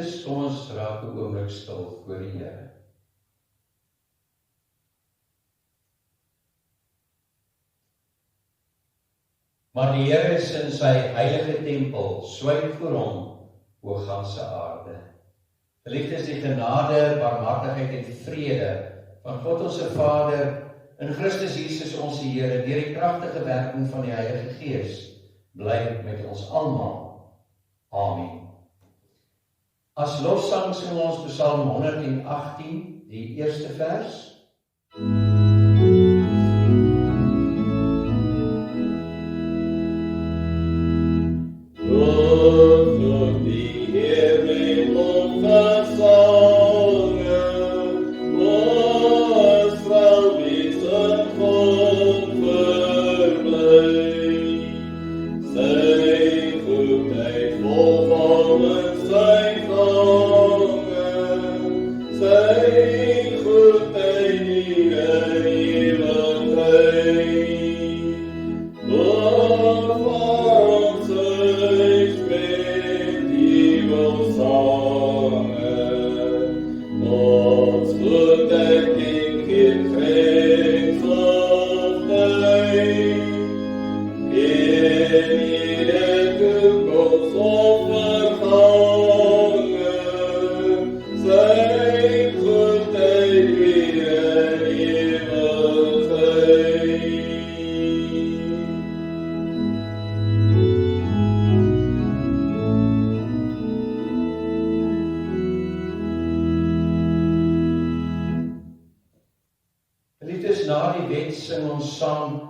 Geliefdes, kom ons raak 'n oomblik stil voor die Here. Maar die Here is in sy heilige tempel, swyk voor hom oor ganse aarde. Geliefdes, die genade, barmhartigheid en vrede van God ons Vader in Christus Jesus ons Here, deur die kragtige werking van die Heilige Gees, bly met ons almal. Amen. As lofsang sing ons Psalm 118, die eerste vers. Na die wet sing ons saam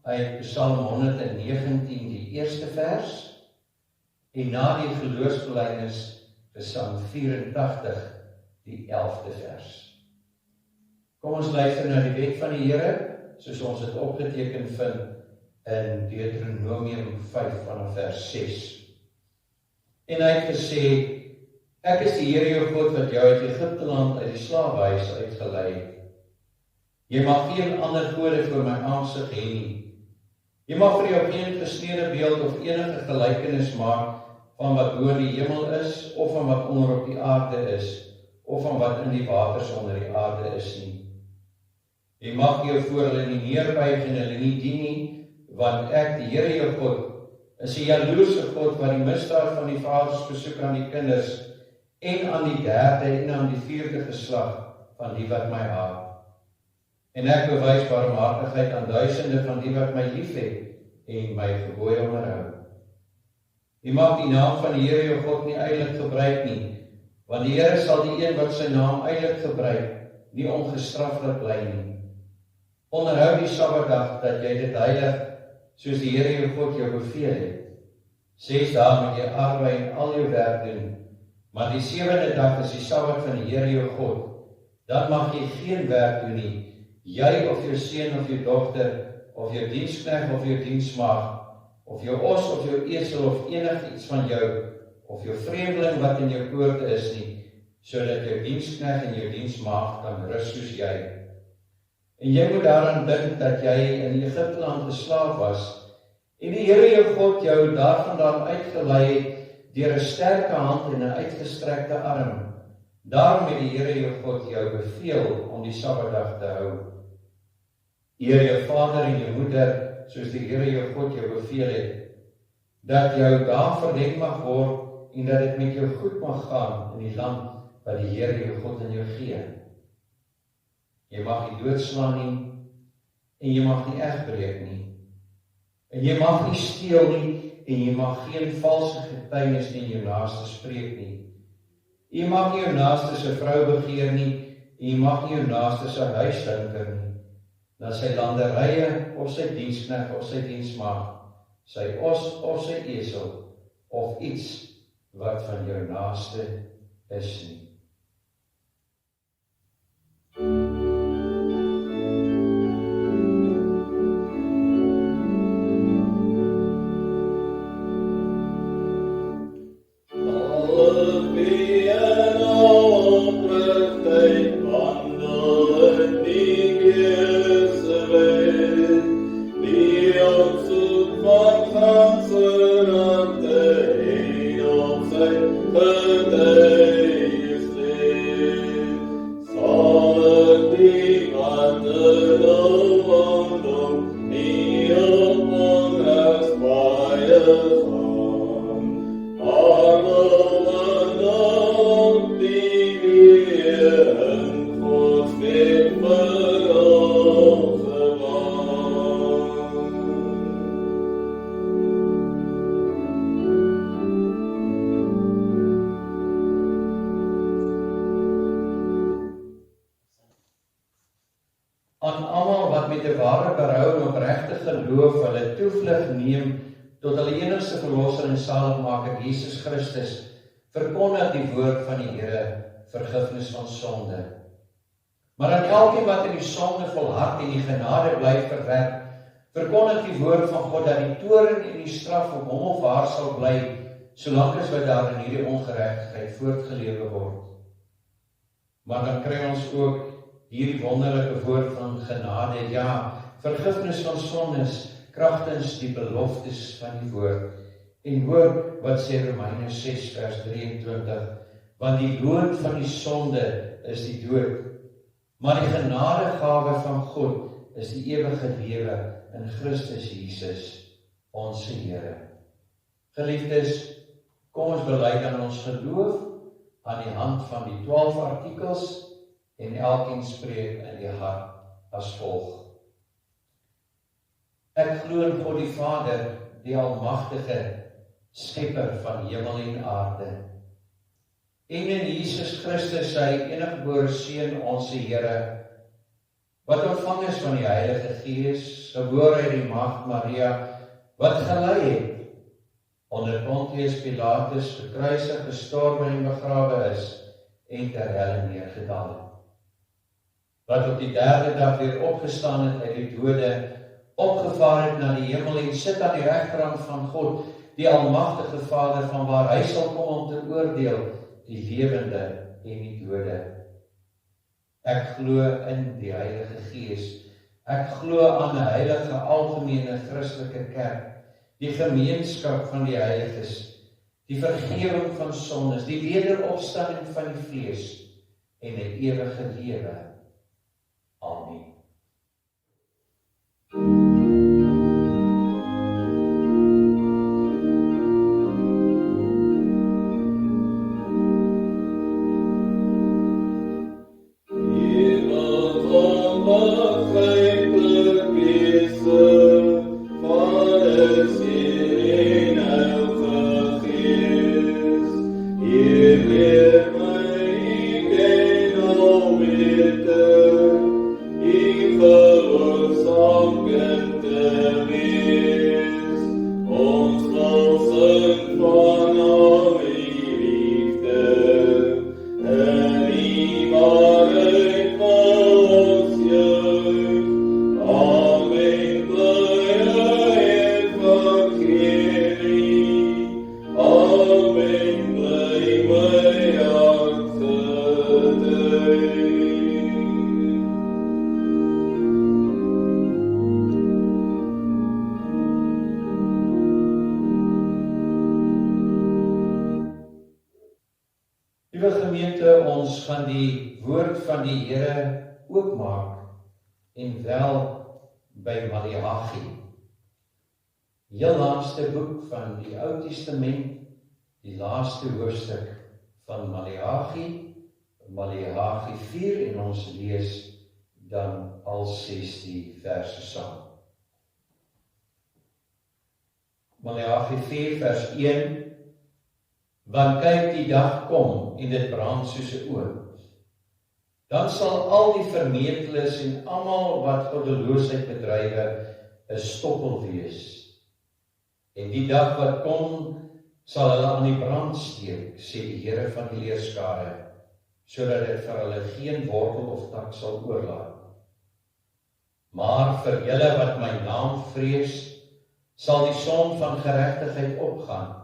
uit Psalm 119, die eerste vers, en na die geloofsbelijdenis Psalm 84, die 11de vers. Kom ons luister na die wet van die Here, soos ons dit opgeteken vind in Deuteronomium 5 vanaf vers 6. En hy het gesê, ek is die Here jou God wat jou uit Egipte land uit die slaafhuis uitgelei het. Jy mag geen ander gode voor my aansig hê nie. Jy mag vir jou geen gesneede beeld of enige gelykenis maak van wat bo in die hemel is, of van wat onder op die aarde is, of van wat in die waters onder die aarde is nie. Jy mag jou voor hulle nie neerbuig en hulle nie dien nie, want ek, die Here jou God, is 'n jaloerse God wat die misdaad van die vaders besoek aan die kinders, en aan die derde en aan die vierde geslag van die wat my haat. En ek bewys barmhartigheid aan duisende van die wat my liefhet en my gebooie onderhou. Jy mag die naam van die Here jou God nie ydelik gebruik nie, want die Here sal die een wat sy naam ydelik gebruik, nie ongestraf laat bly nie. Onderhou die Sabbatdag dat jy dit heilig, soos die Here jou God jou beveel het. 6 dae moet jy arbei en al jou werk doen, maar die 7de dag is die Sabbat van die Here jou God. Dan mag jy geen werk doen nie, jy of jou seun of jou dogter, of jou diensknegt of jou diensmaagd, of jou os of jou esel of enig iets van jou, of jou vreemdeling wat in jou poorte is nie, sodat jou diensknegt en jou diensmaagd kan rus soos jy. En jy moet daaraan dink dat jy in Egipte land 'n slaaf was, en die Here jou God jou daarvandaan uitgelei het, deur 'n sterke hand en 'n uitgestrekte arm. Daarom het die Here jou God jou beveel om die Sabbatdag te hou. Eer jou vader en jou moeder, soos die Here jou God jou beveel het, dat jou dae verleng mag word, en dat dit met jou goed mag gaan in die land wat die Here jou God aan jou gee. Jy mag nie doodslaan nie, en jy mag nie egbreek nie, en jy mag nie steel nie, en jy mag geen valse getuienis in jou naaste spreek nie. Jy mag nie jou naaste se vrou begeer nie, en jy mag nie jou naaste se huis hinker nie, na sy landerye, of sy diensknegt, of sy diensmaagd, sy os, of sy esel, of iets wat van jou naaste is nie. Day. ware berou en opregte geloof hulle toevlug neem tot hulle enigste verlosser en saligmaker Jesus Christus, verkondig die woord van die Here, vergifnis van sonde. Maar aan elkeen wat in die sonde volhard en die genade bly verwerp, verkondig die woord van God dat die toorn en die straf op hom of haar sal bly, solank as wat daar in hierdie ongeregtigheid voortgelewe word. Maar dan kry ons ook hierdie wonderlike woord van genade, ja, vergifnis van sondes, kragtens die beloftes van die woord. En hoor wat sê Romeine 6 vers 23, want die loon van die sonde is die dood, maar die genadegawe van God is die ewige lewe in Christus Jesus, ons Here. Geliefdes, kom ons bely dan ons geloof aan die hand van die 12 artikels en elkeen spreek in die hart as volg. Ek glo in God die Vader, die almagtige skepper van hemel en aarde, en in Jesus Christus sy eniggebore Seun, ons Here, wat ontvang is van die Heilige Gees, gebore uit die Maagd Maria, wat gelei het onder Pontius Pilatus, gekruisig, gestorwe en begrawe is, en ter helle neergedaal het. Wat op die 3de dag weer opgestaan het uit die dode, opgevaar het na die hemel en sit aan die regterhand van God, die almagtige Vader, van waar hy sal kom om te oordeel die lewende en die dode. Ek glo in die Heilige Gees. Ek glo aan 'n heilige algemene Christelike kerk, die gemeenskap van die heiliges, die vergifnis van sondes, die wederopstanding van die vlees en 'n ewige lewe. Amen. Liewe gemeente, ons gaan die woord van die Here oopmaak en wel by Maleagi. Heel laaste boek van die Ou Testament, die laaste hoofstuk van Maleagi, Maleagi 4, en ons lees dan al 16 verse saam. Maleagi 4 vers 1, want kyk, die dag kom en dit brand soos 'n oond. Dan sal al die vermeteles en almal wat goddeloosheid bedrywe 'n stoppel wees. En die dag wat kom, sal hulle aan die brand steek, sê die Here van die leerskare, sodat dit vir hulle geen wortel of tak sal oorlaat. Maar vir julle wat my naam vrees, sal die son van geregtigheid opgaan,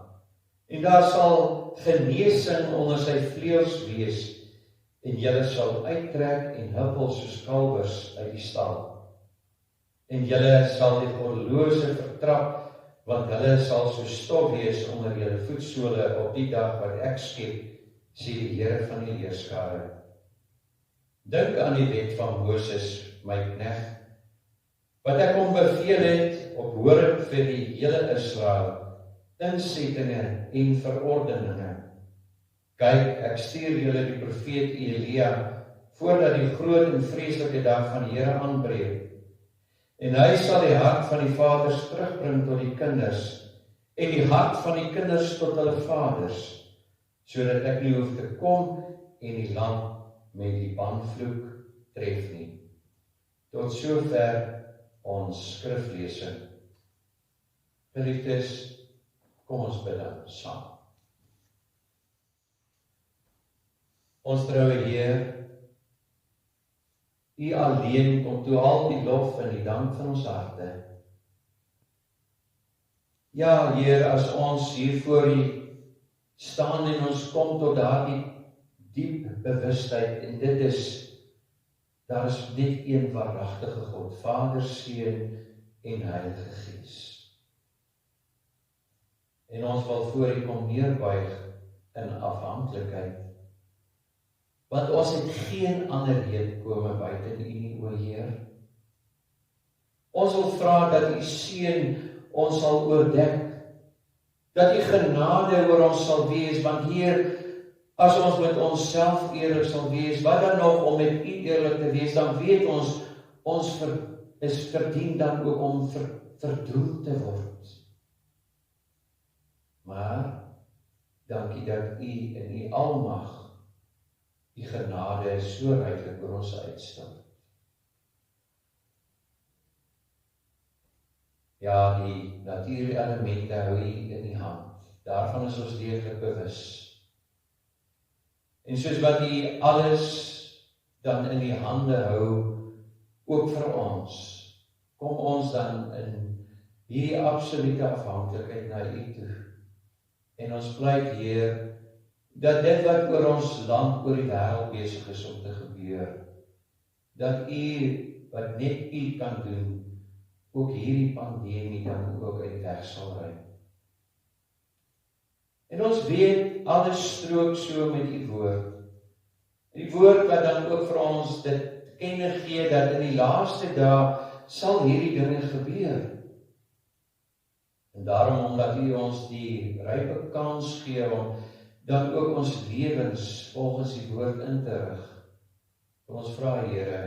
en daar sal genesing onder sy vleuels wees, en julle sal uittrek en huppel soos kalwers uit die stal. En julle sal die goddelose vertrap, want hulle sal so stof wees onder julle voetsole op die dag wat ek skep, sê die Here van die leerskare. Dink aan die wet van Moses, my knegt, wat ek hom beveel het op Horeb vir die hele Israel, insettinge en verordeninge. Kyk, ek stuur julle die profeet Elia, voordat die groot en vreeslike dag van die Here aanbreek. En hy sal die hart van die vaders terugbring tot die kinders, en die hart van die kinders tot hulle vaders, sodat ek nie hoef te kom en die land met die banvloek tref nie. Tot sover ons skriflesing. Geliefdes, kom ons bid dan saam. Ons troue Heer, U alleen kom toe al die lof en die dank van ons harte. Ja, Heer, as ons hier voor U staan en ons kom tot daardie diep bewustheid, en dit is, daar is net een waaragtige God, Vader, Seun en Heilige Gees. En ons wil voor U kom neerbuig in afhanklikheid, want ons het geen ander heenkome buiten U nie, o Heer. Ons wil vra dat U Seun ons sal oordek, dat U genade oor ons sal wees, want Heer, as ons met onsself eerlik sal wees, wat dan nog om met U eerlik te wees, dan weet ons is verdien dan ook om verdoem te word. Maar, dankie dat U in U almag, U genade so ryklik oor ons uitstort. Ja, die natuurelemente hou U in die hand. Daarvan is ons deeglik bewus. En soos wat U alles dan in die hande hou, ook vir ons, kom ons dan in hierdie absolute afhanklikheid na U toe. En ons pleit, Heer, dat dit wat oor ons land, oor die wêreld besig is om te gebeur, dat U, wat net U kan doen, ook hierdie pandemie dan ook uit weg sal ruim. En ons weet, alles strook so met U woord. Die woord wat dan ook vir ons dit kenne gee, dat in die laaste dae sal hierdie dinge gebeur. En daarom, omdat U ons die rype kans gee om dan ook ons lewens volgens die woord in te rig. Ons vra, Here,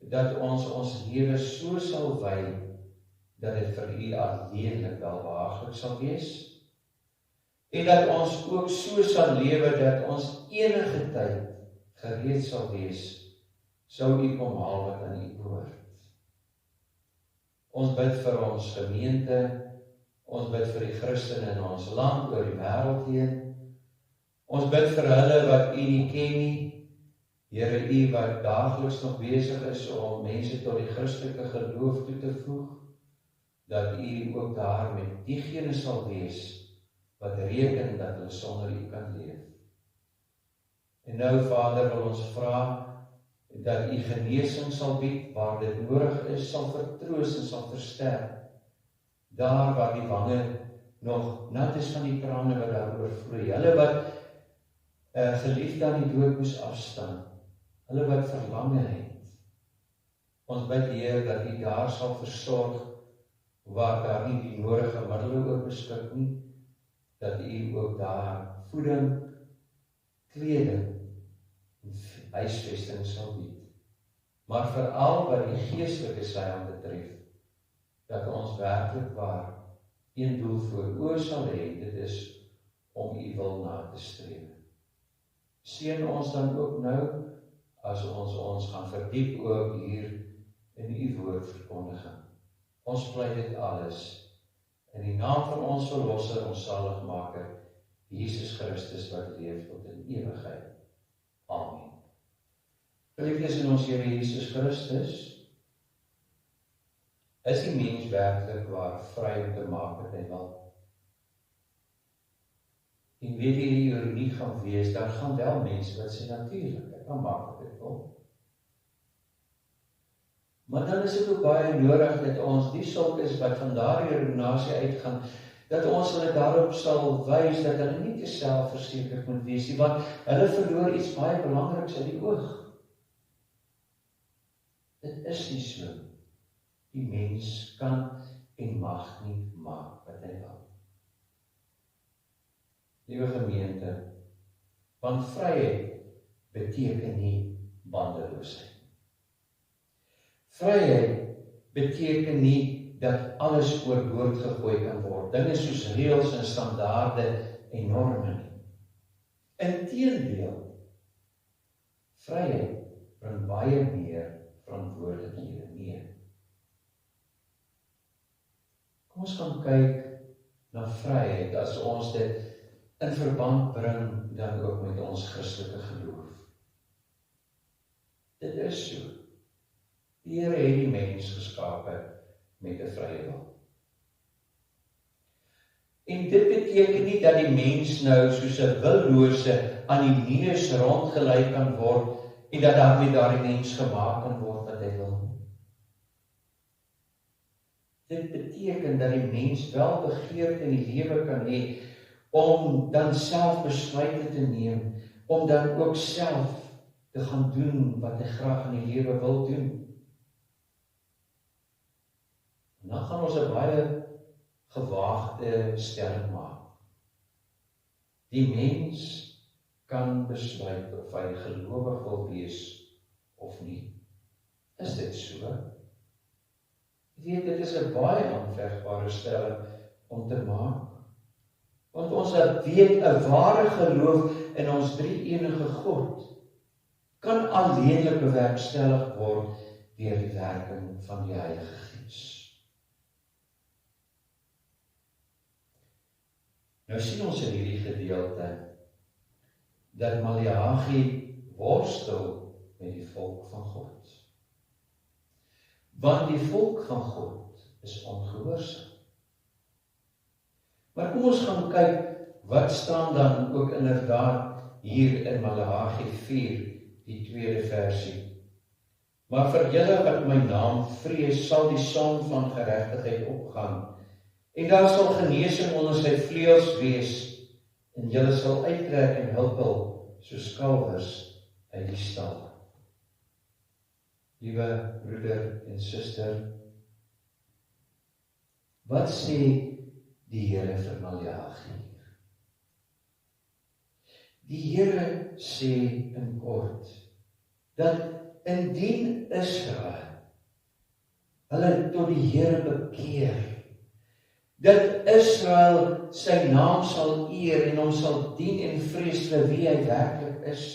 dat ons lewe so sal wy, dat dit vir U alleenlik welbehaaglik sal wees, en dat ons ook so sal lewe, dat ons enige tyd gereed sal wees, sou U kom haal wat aan U behoort. Ons bid vir ons gemeente, ons bid vir die Christene in ons land, oor die wêreld heen. Ons bid vir hulle wat U nie ken nie. Here, U wat daagliks nog besig is om mense tot die Christelike geloof toe te voeg, dat U ook daar met diegene sal wees, wat reken dat hulle sonder U kan leef. En nou, Vader, wil ons vra, dat U genesing sal bied, waar dit nodig is, sal vertroos en sal versterk. Daar waar die wange nog nat is van die trane wat daar oorvloei. Hulle wat geliefde aan die dood moes afstaan. Hulle wat verlange het. Ons bid, Heer, dat U daar sal versorg, waar daar nie die nodige middele oor beskik nie, dat U ook daar voeding, kleding en huisvesting sal bied. Maar veral wat die geestelike vyand betref, dat ons werklik waar een doel voor oë sal hê, dit is om U wil na te streef. Seën ons dan ook nou, as ons gaan verdiep ook hier in U woord verkondiging. Ons pleit dit alles in die naam van ons verlosser, ons saligmaker, Jesus Christus, wat leef tot in ewigheid. Amen. Geliefdes in ons Here Jesus Christus, is die mens werklik waar vry om te maak wat hy wil. En weet jy, die ironie gaan wees, daar gaan wel mense wat sê natuurlik, ek kan maak wat ek wil. Maar dan is dit ook baie nodig dat ons die sulk is wat van daardie redenasie uitgaan, dat ons hulle daarop sal wys dat hulle nie te selfversekerd moet wees nie, want hulle verloor iets baie belangriks uit die oog. Dit is nie so. Die mens kan en mag nie maak wat hy wil. Liewe gemeente, want vryheid beteken nie bandeloosheid. Vryheid beteken nie dat alles oorboord gegooi kan word. Dinge soos reëls en standaarde en norme nie. Inteendeel, vryheid bring baie meer verantwoordelikhede mee. Kom ons gaan kyk na vryheid as ons dit in verband bring dan ook met ons Christelike geloof. Dit is so. Die Here het die mens geskape met 'n vrye wil. En dit beteken nie dat die mens nou soos 'n willose aan die minus rondgelei kan word en dat daarmee daardie mens gemaak kan word wat hy wil. Dit beteken dat die mens wel begeerte in die lewe kan hê om dan self besluite te neem, om dan ook self te gaan doen wat hy graag in die lewe wil doen. En dan gaan ons 'n baie gewaagde stelling maak. Die mens kan besluit of hy gelowig wil wees of nie. Is dit so? Jy weet, dit is 'n baie aanvegbare stelling om te maak. Want ons weet 'n ware geloof in ons drie-enige God kan alleenlik bewerkstellig word deur die werking van die Heilige Gees. Nou sien ons in hierdie gedeelte dat Maleagi worstel met die volk van God. Want die volk van God is ongehoorsaam. Maar kom ons gaan kyk, wat staan dan ook inderdaad hier in Maleagi 4, die tweede versie. Maar vir julle wat my naam vrees, sal die son van geregtigheid opgaan, en daar sal genesing onder sy vleuels wees, en julle sal uittrek en huppel soos kalwers uit die stal. Liewe broeder en suster, wat sê die Here vir Maleagi? Die Here sê in kort, dat indien Israel hulle tot die Here bekeer, dat Israel sy naam sal eer en hom sal dien en vrees vir wie hy werklik is,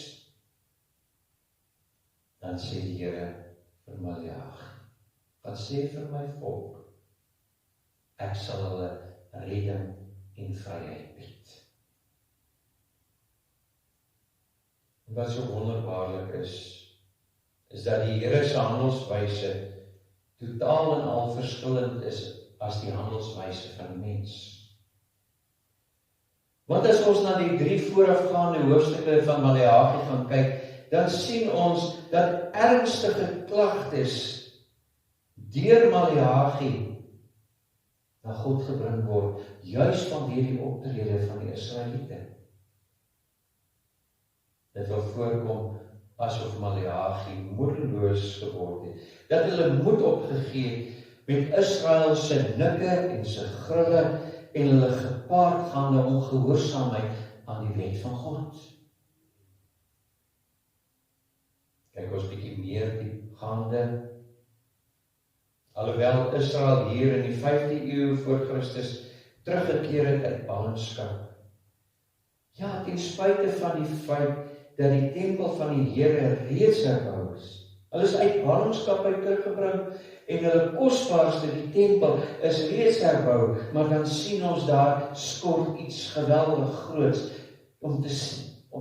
dan sê die Here vir Maleagi, wat sê vir my volk, ek sal hulle redding en vryheid bied. En wat so wonderbaarlik is dat die Here se handelswyse totaal en al verskillend is as die handelswyse van die mens. Want as ons na die 3 voorafgaande hoofstukke van Maleagi gaan kyk, dan sien ons dat ernstige klagtes deur Maleagi na God gebring word, juis vanweë die optrede van die Israeliete. Dit wil voorkom asof Maleagi moedeloos geword het, dat hulle moed opgegee het met Israel se nikke en se grille en hulle gepaardgaande ongehoorsaamheid aan die wet van God. Kyk ons bietjie meer diepgaande. Alhoewel Israel hier in die 5de eeu voor Christus teruggekeer het uit ballingskap. Ja, ten spyte van die feit dat die tempel van die Here reeds herbou is. Hulle is uit ballingskap uit teruggebring en hulle kosbaarste, die tempel, is reeds herbou, maar dan sien ons daar skort iets geweldig groots om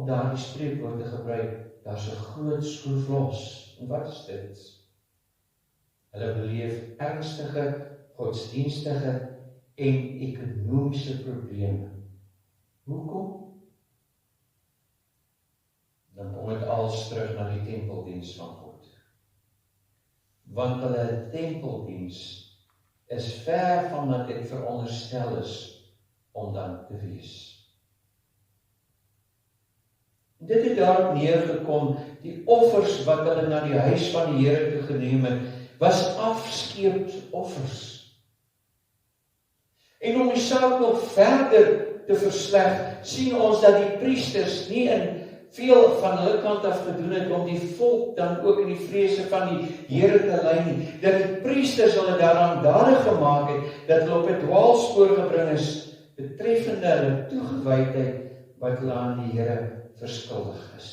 daar die spreekwoord te gebruik, daar's 'n groot skroef los. En wat is dit? Hulle beleef ernstige, godsdienstige en ekonomiese probleme. Hoekom? Dan kom dit als terug na die tempeldiens van God. Want hulle tempeldiens is ver van wat dit veronderstel is om dan te wees. Dit het daarop neergekom, die offers wat hulle na die huis van die Here toe geneem het, was afskeepoffers. En om die saak nog verder te versleg, sien ons dat die priesters nie in veel van hulle kant af gedoen het om die volk dan ook in die vrese van die Here te lei nie. Dat die priesters hulle daaraan dadig gemaak het, dat hulle op 'n dwaalspoor gebring is, betreffende hulle toegewydheid wat hulle aan die Here verskuldig is.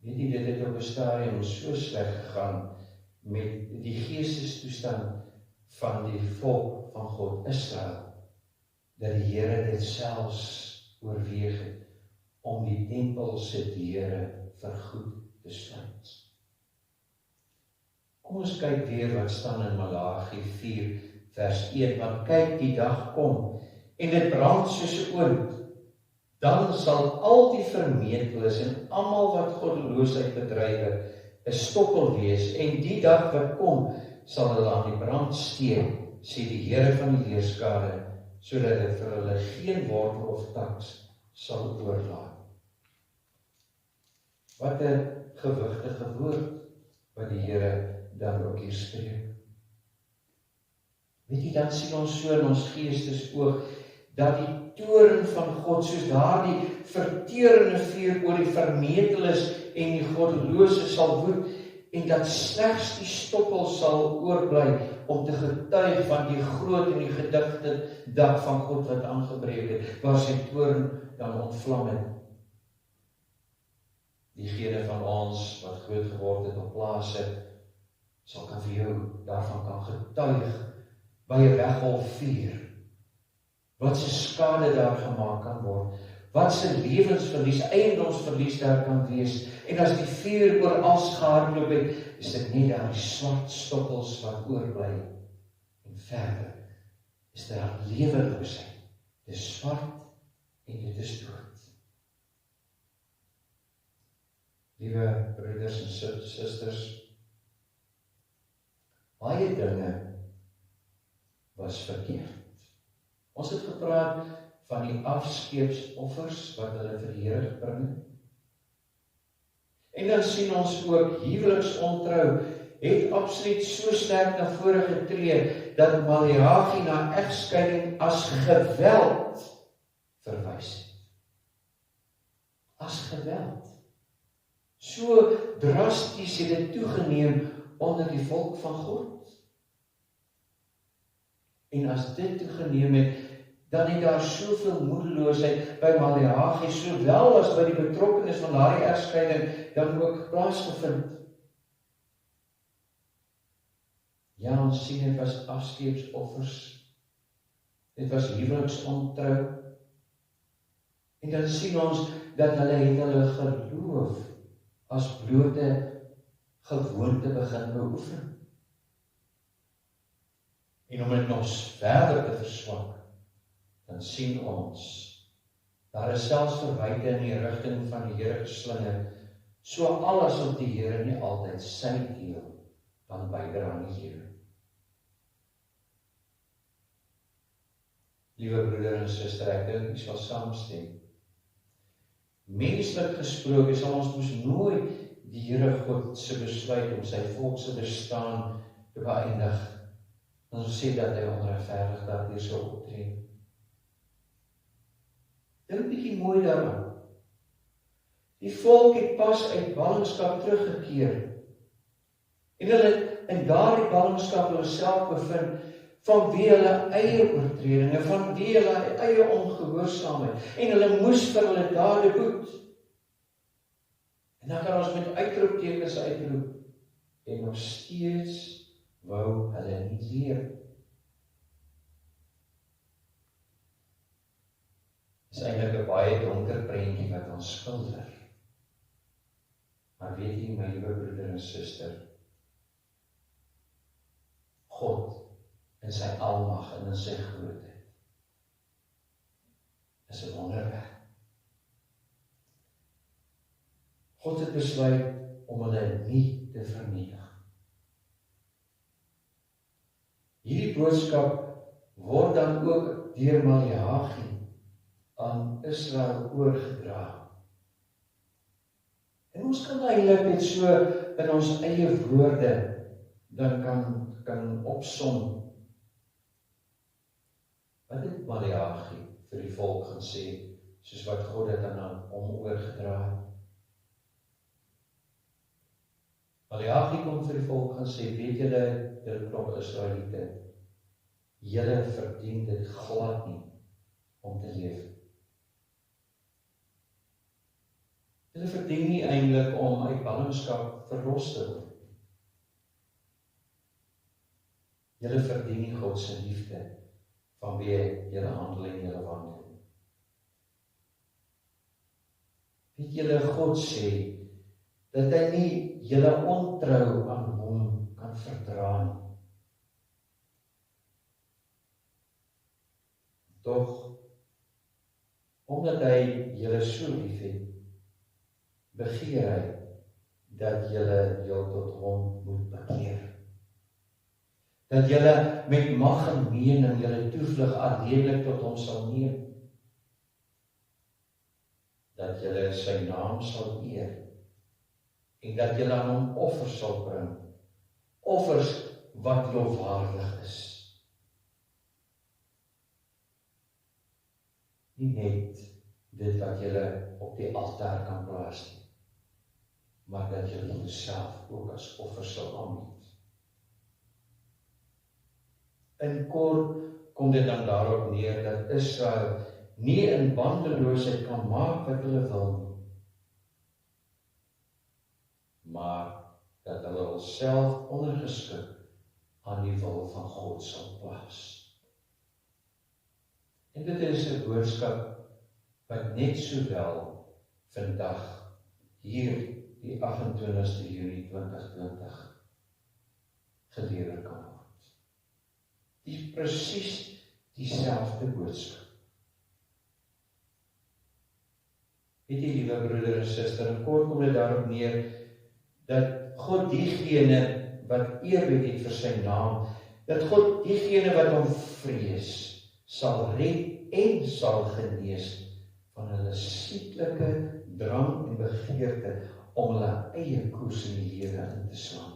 Weet jy, dit het op 'n stadium so sleg gegaan, met die geestestoestand van die volk van God, Israel, dat die Here dit selfs oorweeg het om die tempel se deure vir goed te sluit. Kom ons kyk weer wat staan in Malagi 4 vers 1, want kyk, die dag kom en dit brand soos 'n oond, dan sal al die vermeteles en almal wat goddeloosheid bedrywe 'n stokkel wees, en die dag wat kom sal hulle aan die brand steek, sê die Here van die heerskare, sodat dit vir hulle geen wortel of taks sal oorlaat. Wat 'n gewigtige woord wat die Here dan ook hier spreek. Weet jy, dan sien ons so in ons geestesoog dat die toorn van God, soos daardie verterende vuur oor die vermeteles en die goddelose sal woed, en dat slegs die stokkel sal oorbly om te getuig van die groot en die gedigte dag van God wat aangebreek het, waar sy toorn dan ontvlam het. Diegene van ons wat groot geword het op plase, sal kan vir jou daarvan kan getuig by 'n weggolf vuur, wat se skade daar gemaak kan word, wat se lewensverlies, eiendomsverlies daar kan wees, en as die vuur oor alles gehardloop het, is dit net daar die swart stokkels wat oorbly, en verder is daar leweloosheid, dit is swart en dit is dood. Liewe broeders en susters, baie dinge was verkeerd. Ons het gepraat van die afskeepsoffers wat hulle vir die Here gebring het. En dan sien ons ook huweliksontrou het absoluut so sterk na vore getree dat Malagi na egskeiding as geweld verwys het. As geweld. So drasties het dit toegeneem onder die volk van God. En as dit toegeneem het, dan het daar soveel moedeloosheid by Malagi, sowel as by die betrokkenes van daardie egskeiding, dan ook plaasgevind. Ja, ons sien dit was afskeepsoffers, dit was huweliksontrou, en dan sien ons dat hulle het hulle geloof as blote gewoonte begin beoefen. En om dit nog verder te verswak, dan sien ons, daar is selfs verwyte in die rigting van die Here geslinger, so alles op die Here nie altyd sy deel kan bydra aan die Here. Liewe broeder en suster, ek dink ons sal saamstem. Menslik gesproke sal ons mos nooit die Here God se besluit om sy volk se bestaan te beëindig, ons sê dat hy onregverdig daardeur sou optree. Dink bietjie mooi daaraan. Die volk het pas uit ballingskap teruggekeer, en hulle in daardie ballingskap hulle self bevind, vanweë hulle eie oortredinge, vanweë hulle eie ongehoorsaamheid, en hulle moes vir hulle dade boet. En dan kan ons met uitroeptekens uitroep, en nog steeds wou hulle nie leer. Dit is eintlik 'n baie donker prentjie wat ons skilder. Maar weet jy, my liewe broeder en suster, God in sy almag en in sy grootheid is 'n wonderwerk. God het besluit om hulle nie te vernietig. Hierdie boodskap word dan ook deur Malagi aan Israel oorgedra. En ons kan eintlik net so in ons eie woorde dan kan opsom. Wat het Malagi vir die volk gesê, soos wat God dit aan hom oorgedra het? Malagi kom vir die volk gaan sê, weet julle klomp Israeliete, julle verdien dit glad nie om te leef. Julle verdien nie eintlik om uit ballingskap verlos te word. julle verdien nie God se liefde vanweë julle handel en julle wandel. Weet julle, God sê dat hy nie julle ontrou aan hom kan verdra nie. Tog, omdat hy julle so lief het, begeer hy dat julle jou tot hom moet bekeer. Dat julle met mag en mening julle toevlug alleenlik tot hom sal neem. Dat julle sy naam sal eer en dat julle aan hom offers sal bring, offers wat lofwaardig is. Nie net dit wat julle op die altaar kan plaas nie, maar dat julle jouself ook as offer sal aanbied. In kort kom dit dan daarop neer dat Israel nie in bandeloosheid kan maak wat hulle wil nie, maar dat hulle hulself ondergeskik aan die wil van God sal plaas. En dit is 'n boodskap wat net sowel vandag hier die 28ste Junie 2020 gelewer kan word. Die presies dieselfde boodskap. Weet jy, liewe broeder en suster, en kort kom dit daarop neer dat God diegene wat eerbied het vir sy naam, dat God diegene wat hom vrees, sal red en sal genees van hulle sieklike drang en begeerte om hulle eie koers in die lewe in te slaan.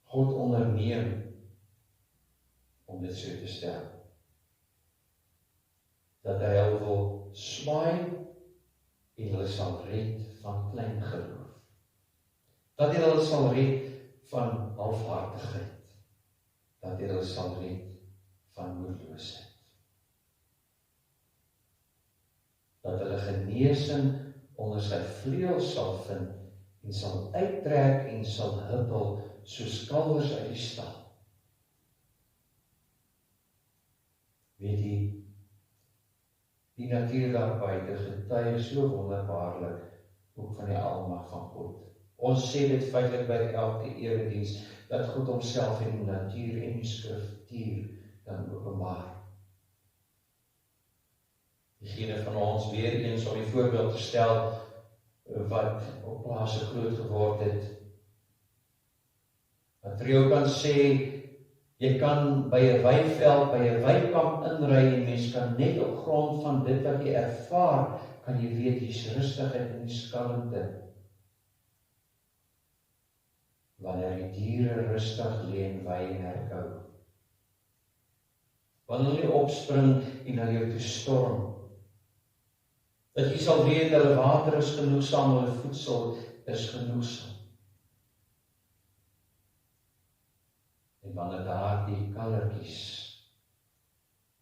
God onderneem om dit so te stel, dat hy hulle wil swaai en hulle sal red van klein geloof. Dat hy hulle sal red van halfhartigheid. Dat hy hulle sal red van moedeloosheid. Dat hulle genesing onder sy vleuels sal vind en sal uittrek en sal huppel soos kalwers uit die stal. Weet jy, die natuur daar buite getuig so wonderbaarlik ook van die almag van God. Ons sê dit feitlik by elke erediens, dat God homself in die natuur en die skriftuur dan openbaar. Diegene van ons weer eens om die voorbeeld te stel, wat op plase groot geword het, wat vir jou kan sê, jy kan by 'n weiveld, by 'n weikamp inry en mens kan net op grond van dit wat jy ervaar, kan jy weet jy's rustigheid en die kalmte. Wanneer die diere rustig lê en wy en herkou. Wanneer hulle opspring en na jou toe storm. Dat jy sal weet hulle water is genoegsaam, hulle voedsel is genoegsaam. En wanneer daar die kallertjies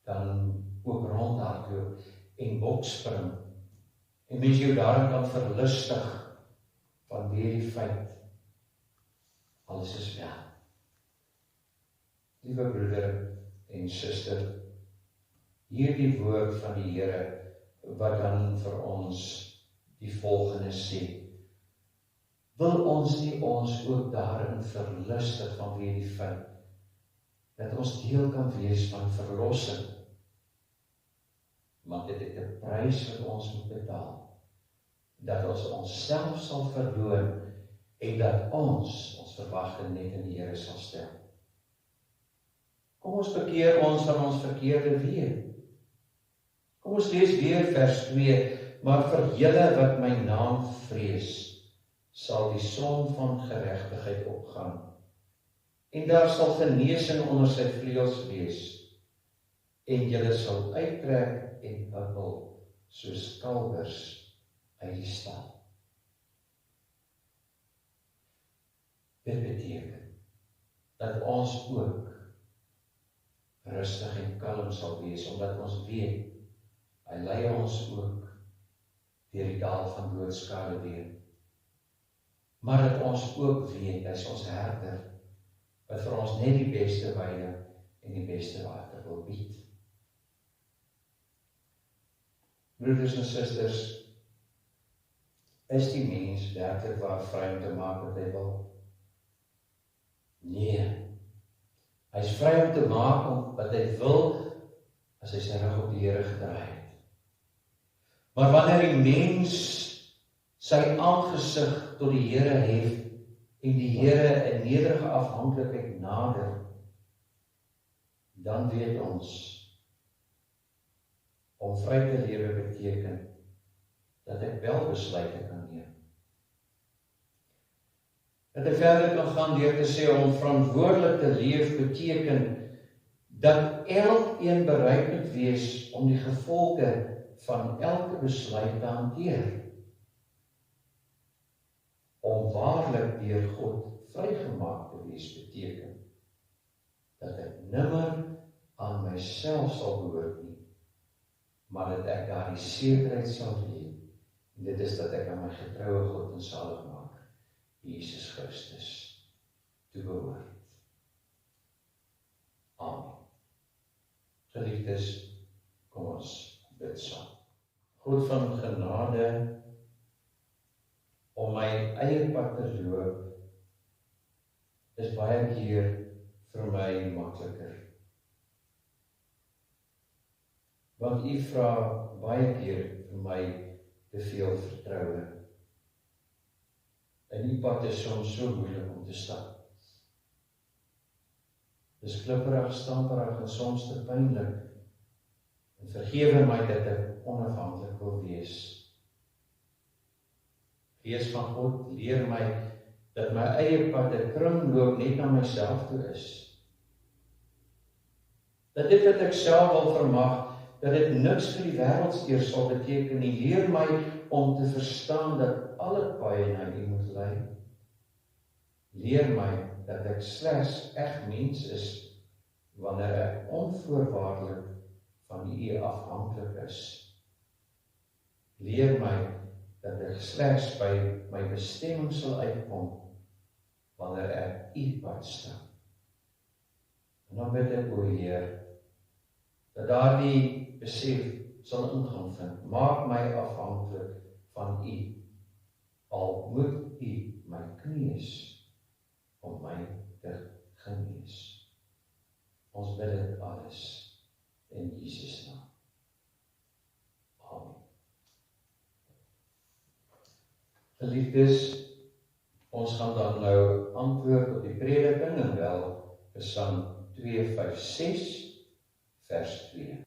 dan ook rondhardloop en bokspring en mens jou daarin kan verlustig vanweë die feit alles is wel. Liewe broeder en suster, hierdie woord van die Here wat dan vir ons die volgende sê, wil ons nie ons ook daarin verlustig vanweë die feit dat ons deel kan wees van verlossing, maar dit het 'n prys wat ons moet betaal, dat ons onsself sal verloon en dat ons verwagting net in die Here sal stel. Kom ons bekeer ons van ons verkeerde weë. Kom ons lees weer vers 2, maar vir julle wat my naam vrees, sal die son van geregtigheid opgaan, en daar sal genesing onder sy vleuels wees, en julle sal uittrek en huppel, soos kalwers uit die stal. Dit beteken, dat ons ook rustig en kalm sal wees, omdat ons weet, hy lei ons ook deur die dal van doodskade deur. maar dat ons ook weet, hy is ons herder, wat vir ons net die beste weide en die beste water wil bied. Broeders en susters, is die mens werklik waar vry om te maak wat hy wil? Nee, hy is vry om te maak wat hy wil, as hy sy rug op die Here gedraai het. Maar wanneer die mens sy aangesig tot die Here hef en die Here in nederige afhanklikheid nader, dan weet ons, om vry te lewe beteken, dat ek wel besluite kan neem. Dat ek verder kan gaan deur te sê, om verantwoordelik te leef beteken, dat elkeen bereid moet wees om die gevolge van elke besluit te hanteer. Om waarlik deur God vrygemaak te wees beteken, dat ek nimmer aan myself sal behoort nie, maar dat ek daar die sekerheid sal hê, en dit is dat ek aan my getroue God en Saligmaker, Jesus Christus, toebehoort. Amen. Geliefdes, kom ons bid saam. God van genade, om my eie pad te loop, is baie keer vir my makliker. Want U vra baie keer vir my te veel vertroue. En die pad is soms so moeilik om te stap. Dis klipperig, stamperig en soms te pynlik. En vergewe my dat ek onafhanklik wil wees. Gees van God, leer my dat my eie pad 'n kringloop net na myself toe is. Dat dit wat ek self wil vermag, dat dit niks vir die wêreldseer sal beteken nie. Leer my om te verstaan dat alle paaie na U moet lei. Leer my dat ek slegs eg mens is, wanneer ek onvoorwaardelik van U afhanklik is. Leer my dat ek slegs by my bestemming sal uitkom, wanneer ek U pad stap. En dan bid ek, o Heer, dat daardie besef sal ingang vind. Maak my afhanklik van U, al moet U my knees om my te genees. Ons bid dit alles in Jesus naam. Amen. Geliefdes, ons gaan dan nou antwoord op die prediking en wel Psalm 256 vers 2.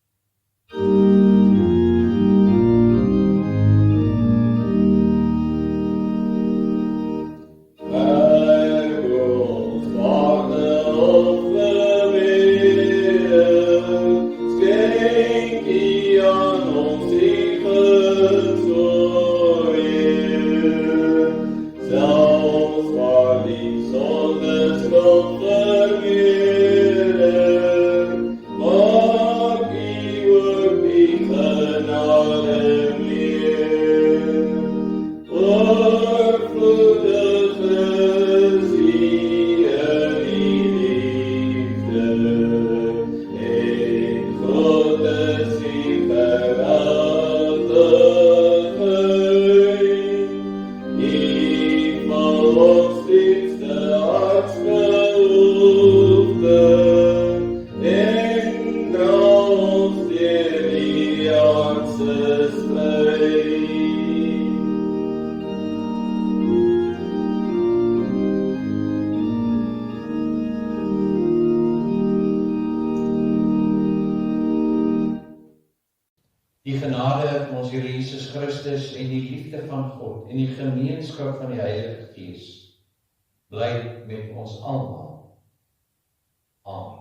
Die genade van ons Here Jesus Christus en die liefde van God en die gemeenskap van die Heilige Gees bly met ons almal. Amen.